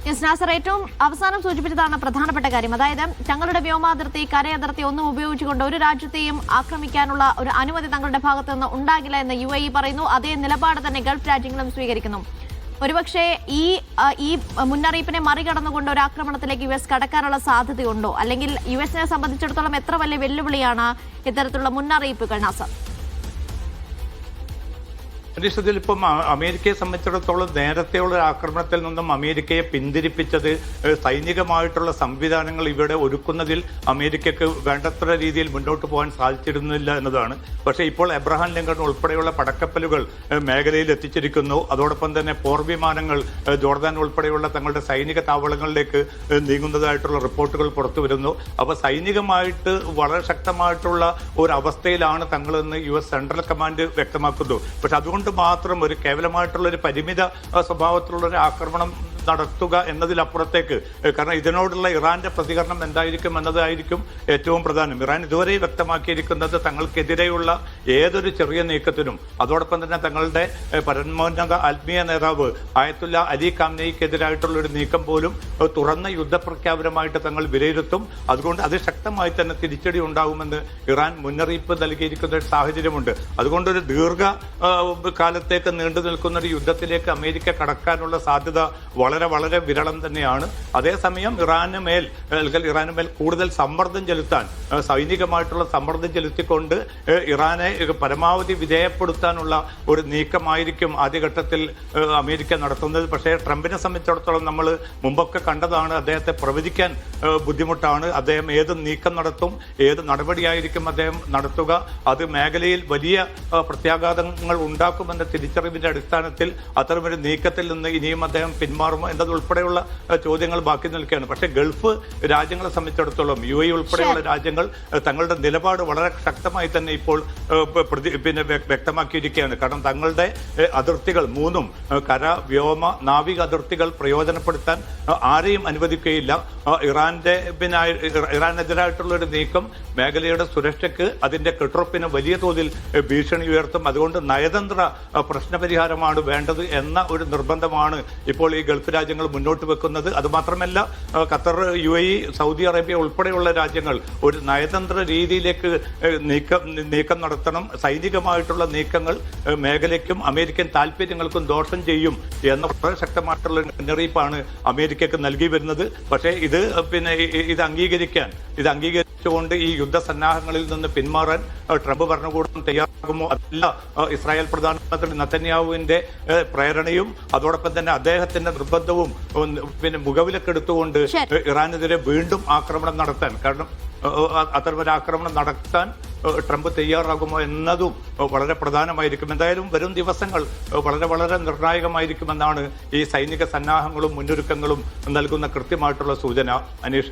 നാസർ, ഏറ്റവും അവസാനം സൂചിപ്പിച്ചതാണ് പ്രധാനപ്പെട്ട കാര്യം. അതായത് തങ്ങളുടെ വ്യോമാതിർത്തി, കരയതിർത്തി ഒന്നും ഉപയോഗിച്ചുകൊണ്ട് ഒരു രാജ്യത്തെയും ആക്രമിക്കാനുള്ള ഒരു അനുമതി തങ്ങളുടെ ഭാഗത്തു നിന്ന് ഉണ്ടാകില്ല എന്ന് UAE പറയുന്നു. അതേ നിലപാട് തന്നെ ഗൾഫ് രാജ്യങ്ങളും സ്വീകരിക്കുന്നു. ഒരുപക്ഷെ ഈ മുന്നറിയിപ്പിനെ മറികടന്നുകൊണ്ട് ഒരു ആക്രമണത്തിലേക്ക് US കടക്കാനുള്ള സാധ്യതയുണ്ടോ? അല്ലെങ്കിൽ US-നെ സംബന്ധിച്ചിടത്തോളം എത്ര വലിയ വെല്ലുവിളിയാണ് ഇത്തരത്തിലുള്ള മുന്നറിയിപ്പുകൾ, നാസർ? അന്വേഷണത്തിൽ ഇപ്പം അമേരിക്കയെ സംബന്ധിച്ചിടത്തോളം നേരത്തെയുള്ള ആക്രമണത്തിൽ നിന്നും അമേരിക്കയെ പിന്തിരിപ്പിച്ചത് സൈനികമായിട്ടുള്ള സംവിധാനങ്ങൾ ഇവിടെ ഒരുക്കുന്നതിൽ അമേരിക്കക്ക് വേണ്ടത്ര രീതിയിൽ മുന്നോട്ട് പോകാൻ സാധിച്ചിരുന്നില്ല എന്നതാണ്. പക്ഷേ ഇപ്പോൾ എബ്രഹാം ലിങ്കൺ ഉൾപ്പെടെയുള്ള പടക്കപ്പലുകൾ മേഖലയിൽ എത്തിച്ചിരിക്കുന്നു. അതോടൊപ്പം തന്നെ പോർവിമാനങ്ങൾ ജോർദാൻ ഉൾപ്പെടെയുള്ള തങ്ങളുടെ സൈനിക താവളങ്ങളിലേക്ക് നീങ്ങുന്നതായിട്ടുള്ള റിപ്പോർട്ടുകൾ പുറത്തു വരുന്നു. അപ്പോൾ സൈനികമായിട്ട് വളരെ ശക്തമായിട്ടുള്ള ഒരു അവസ്ഥയിലാണ് തങ്ങളെന്ന് US സെൻട്രൽ കമാൻഡ് വ്യക്തമാക്കുന്നു. പക്ഷെ അതുകൊണ്ട് മാത്രം ഒരു കേവലമായിട്ടുള്ള ഒരു പരിമിത സ്വഭാവത്തിലുള്ള ഒരു ആക്രമണം നടത്തുക എന്നതിലപ്പുറത്തേക്ക്, കാരണം ഇതിനോടുള്ള ഇറാന്റെ പ്രതികരണം എന്തായിരിക്കും എന്നതായിരിക്കും ഏറ്റവും പ്രധാനം. ഇറാൻ ഇതുവരെ വ്യക്തമാക്കിയിരിക്കുന്നത് തങ്ങൾക്കെതിരെയുള്ള ഏതൊരു ചെറിയ നീക്കത്തിനും, അതോടൊപ്പം തന്നെ തങ്ങളുടെ പരമോന്നത ആത്മീയ നേതാവ് ആയത്തുല്ല അലി ഖാംനെയ്ക്കെതിരായിട്ടുള്ള ഒരു നീക്കം പോലും തുറന്ന യുദ്ധപ്രഖ്യാപനമായിട്ട് തങ്ങൾ വിലയിരുത്തും. അതുകൊണ്ട് അതിശക്തമായി തന്നെ തിരിച്ചടി ഉണ്ടാകുമെന്ന് ഇറാൻ മുന്നറിയിപ്പ് നൽകിയിരിക്കുന്ന ഒരു സാഹചര്യമുണ്ട്. അതുകൊണ്ടൊരു ദീർഘകാലത്തേക്ക് നീണ്ടു നിൽക്കുന്ന ഒരു യുദ്ധത്തിലേക്ക് അമേരിക്ക കടക്കാനുള്ള സാധ്യത വളരെ വിരളം തന്നെയാണ്. അതേസമയം ഇറാന് മേൽ കൂടുതൽ സമ്മർദ്ദം ചെലുത്താൻ, സൈനികമായിട്ടുള്ള സമ്മർദ്ദം ചെലുത്തിക്കൊണ്ട് ഇറാനെ പരമാവധി വിധേയപ്പെടുത്താനുള്ള ഒരു നീക്കമായിരിക്കും ആദ്യഘട്ടത്തിൽ അമേരിക്ക നടത്തുന്നത്. പക്ഷേ ട്രംപിനെ സംബന്ധിച്ചിടത്തോളം നമ്മൾ മുമ്പൊക്കെ കണ്ടതാണ്, അദ്ദേഹത്തെ പ്രവചിക്കാൻ ബുദ്ധിമുട്ടാണ്. അദ്ദേഹം ഏത് നീക്കം നടത്തും, ഏത് നടപടിയായിരിക്കും അദ്ദേഹം നടത്തുക, അത് മേഖലയിൽ വലിയ പ്രത്യാഘാതങ്ങൾ ഉണ്ടാക്കുമെന്ന തിരിച്ചറിവിന്റെ അടിസ്ഥാനത്തിൽ അത്തരമൊരു നീക്കത്തിൽ നിന്ന് ഇനിയും അദ്ദേഹം പിന്മാറുമോ എന്നതുൾപ്പെടെയുള്ള ചോദ്യങ്ങൾ ബാക്കി നിൽക്കുകയാണ്. പക്ഷേ ഗൾഫ് രാജ്യങ്ങളെ സംബന്ധിച്ചിടത്തോളം UAE ഉൾപ്പെടെയുള്ള രാജ്യങ്ങൾ തങ്ങളുടെ നിലപാട് വളരെ ശക്തമായി തന്നെ ഇപ്പോൾ വ്യക്തമാക്കിയിരിക്കുകയാണ്. കാരണം തങ്ങളുടെ അതിർത്തികൾ മൂന്നും, കര, വ്യോമ, നാവിക അതിർത്തികൾ പ്രയോജനപ്പെടുത്താൻ ആരെയും അനുവദിക്കുകയില്ല. ഇറാനെതിരായിട്ടുള്ള ഒരു നീക്കം മേഖലയുടെ സുരക്ഷയ്ക്ക്, അതിന്റെ കെട്ടുറപ്പിന് വലിയ തോതിൽ ഭീഷണി ഉയർത്തും. അതുകൊണ്ട് നയതന്ത്ര പ്രശ്നപരിഹാരമാണ് വേണ്ടത് എന്ന ഒരു നിർബന്ധമാണ് ഇപ്പോൾ ഈ ഗൾഫ് രാജ്യങ്ങൾ മുന്നോട്ട് വെക്കുന്നത്. അതുമാത്രമല്ല, ഖത്തർ, UAE, സൗദി അറേബ്യ ഉൾപ്പെടെയുള്ള രാജ്യങ്ങൾ ഒരു നയതന്ത്ര രീതിയിലേക്ക് നീക്കം നടത്തണം. സൈനികമായിട്ടുള്ള നീക്കങ്ങൾ മേഖലയ്ക്കും അമേരിക്കൻ താല്പര്യങ്ങൾക്കും ദോഷം ചെയ്യും എന്ന വളരെ ശക്തമായിട്ടുള്ള മുന്നറിയിപ്പാണ് അമേരിക്കക്ക് നൽകി വരുന്നത്. പക്ഷേ ഇത് അംഗീകരിച്ചുകൊണ്ട് ഈ യുദ്ധസന്നാഹങ്ങളിൽ നിന്ന് പിന്മാറാൻ ട്രംപ് ഭരണകൂടം തയ്യാറാകുമോ? അതല്ല ഇസ്രായേൽ പ്രധാനമന്ത്രി നെതന്യാഹുവിന്റെ പ്രേരണയും അതോടൊപ്പം തന്നെ അദ്ദേഹത്തിന്റെ നിർബന്ധവും മുഖവിലക്കെടുത്തുകൊണ്ട് ഇറാനെതിരെ വീണ്ടും ആക്രമണം നടത്താൻ, കാരണം അത്തരമൊരു ആക്രമണം നടത്താൻ ട്രംപ് തയ്യാറാകുമോ എന്നതും വളരെ പ്രധാനമായിരിക്കും. എന്തായാലും വരും ദിവസങ്ങൾ വളരെ നിർണായകമായിരിക്കുമെന്നാണ് ഈ സൈനിക സന്നാഹങ്ങളും മുന്നൊരുക്കങ്ങളും നൽകുന്ന കൃത്യമായിട്ടുള്ള സൂചന. അനീഷ.